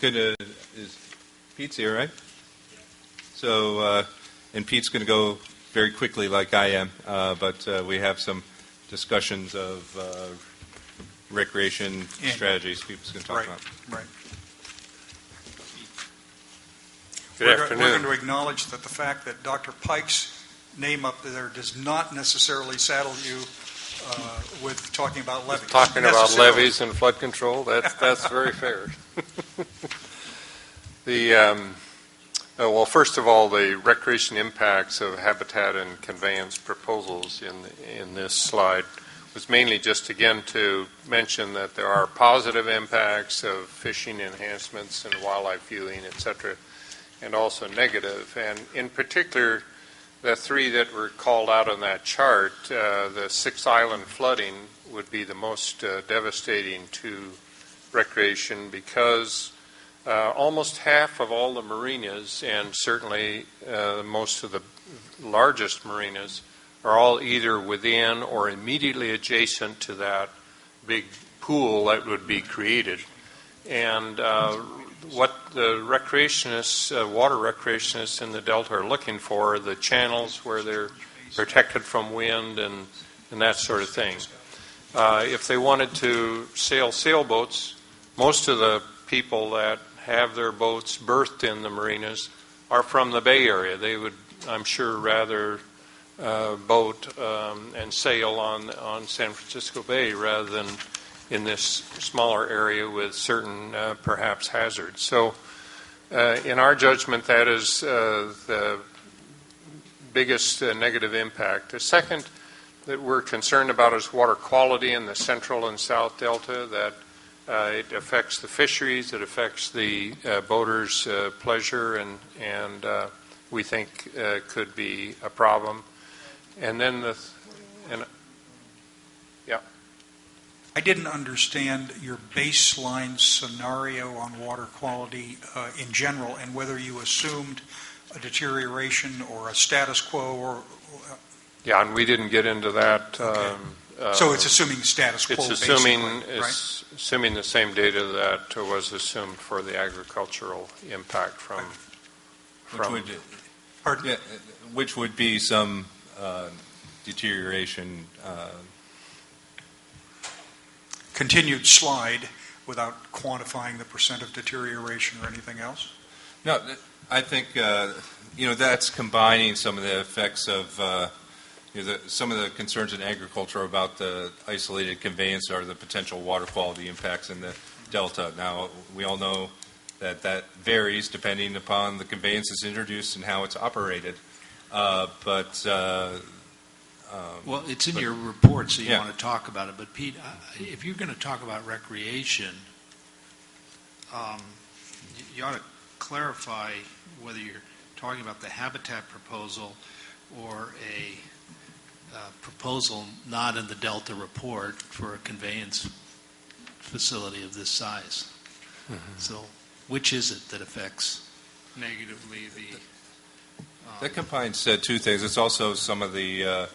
Is Pete's here, right? So, and Pete's going to go very quickly like I am, but we have some discussions of recreation strategies Pete's going to talk about. Right. Good afternoon. We're going to acknowledge that the fact that Dr. Pike's name up there does not necessarily saddle you with talking about levees. Talking about levees and flood control, that's very fair. Well, first of all, the recreation impacts of habitat and conveyance proposals in this slide was mainly just, again, to mention that there are positive impacts of fishing enhancements and wildlife viewing, et cetera, and also negative. And in particular, the three that were called out on that chart, the six-island flooding would be the most devastating to recreation because almost half of all the marinas, and certainly most of the largest marinas, are all either within or immediately adjacent to that big pool that would be created. And what the recreationists, water recreationists in the Delta are looking for are the channels where they're protected from wind and that sort of thing. If they wanted to sail sailboats, most of the people that have their boats berthed in the marinas are from the Bay Area. They would, I'm sure, rather boat and sail on San Francisco Bay rather than in this smaller area with certain perhaps hazards. So in our judgment, that is the biggest negative impact. The second that we're concerned about is water quality in the central and south delta, that it affects the fisheries, it affects the boaters' pleasure, and we think could be a problem. And then I didn't understand your baseline scenario on water quality in general, and whether you assumed a deterioration or a status quo, or yeah, and we didn't get into that. Okay. So it's assuming status quo. It's assuming right? assuming the same data that was assumed for the agricultural impact from. Which would be some deterioration. Continued slide without quantifying the percent of deterioration or anything else? No, I think that's combining some of the effects of some of the concerns in agriculture about the isolated conveyance or the potential water quality impacts in the delta. Now, we all know that varies depending upon the conveyance that's introduced and how it's operated. Well, it's in your report, so you want to talk about it. But, Pete, if you're going to talk about recreation, you ought to clarify whether you're talking about the habitat proposal or a proposal not in the Delta report for a conveyance facility of this size. Mm-hmm. So which is it that affects negatively the... That combines two things. It's also some of the...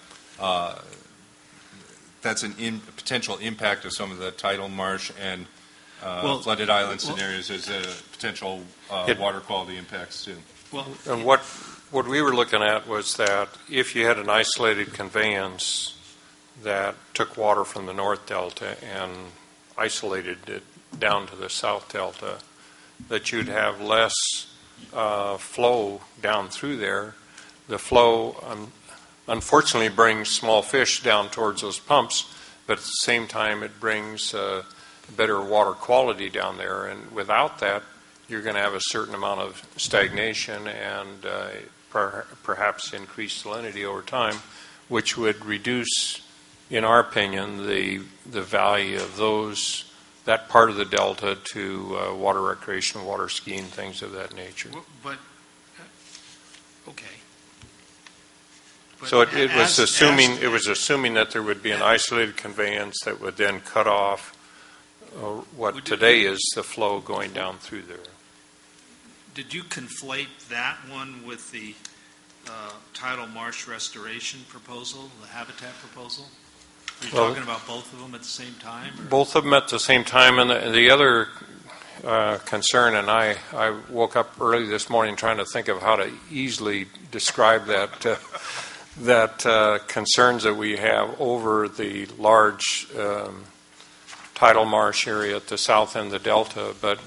that's a potential impact of some of the tidal marsh and flooded island scenarios as a potential water quality impacts too. And what we were looking at was that if you had an isolated conveyance that took water from the North Delta and isolated it down to the South Delta, that you'd have less flow down through there. The flow unfortunately brings small fish down towards those pumps, but at the same time it brings better water quality down there. And without that, you're going to have a certain amount of stagnation and perhaps increased salinity over time, which would reduce, in our opinion, the value of that part of the delta to water recreation, water skiing, things of that nature. But okay. So it was assuming that there would be an isolated conveyance that would then cut off what today is the flow going down through there. Did you conflate that one with the tidal marsh restoration proposal, the habitat proposal? Are you talking about both of them at the same time? Or? Both of them at the same time, and the other concern, and I woke up early this morning trying to think of how to easily describe that concerns that we have over the large tidal marsh area at the south end of the delta. But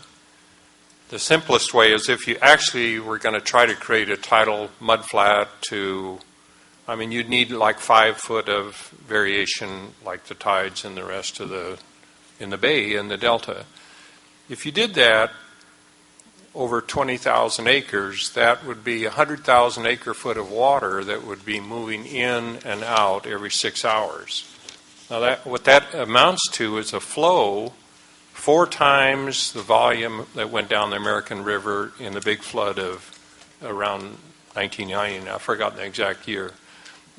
the simplest way is if you actually were going to try to create a tidal mudflat you'd need like 5 foot of variation like the tides and the rest of in the bay and the delta. If you did that over 20,000 acres, that would be 100,000 acre foot of water that would be moving in and out every 6 hours. Now, what that amounts to is a flow 4 times the volume that went down the American River in the big flood of around 1990. I've forgotten the exact year.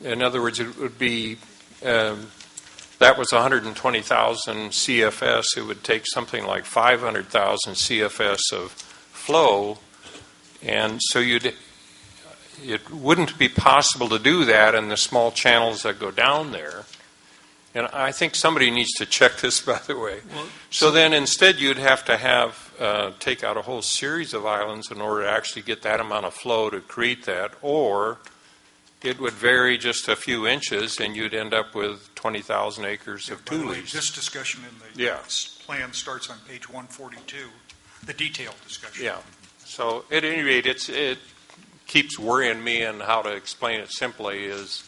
In other words, it would be, that was 120,000 CFS. It would take something like 500,000 CFS of flow. And so it wouldn't be possible to do that in the small channels that go down there. And I think somebody needs to check this, by the way. Well, so then instead you'd have to take out a whole series of islands in order to actually get that amount of flow to create that, or it would vary just a few inches and you'd end up with 20,000 acres of tules. This discussion in the plan starts on page 142, the detailed discussion. Yeah. So at any rate, it keeps worrying me, and how to explain it simply is,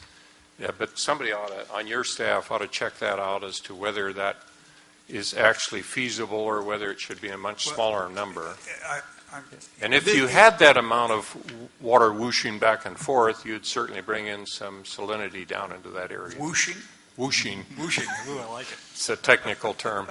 but somebody on your staff ought to check that out as to whether that is actually feasible or whether it should be a much smaller number. And if you had that amount of water whooshing back and forth, you'd certainly bring in some salinity down into that area. Whooshing? Whooshing. Whooshing. Ooh, I like it. It's a technical term.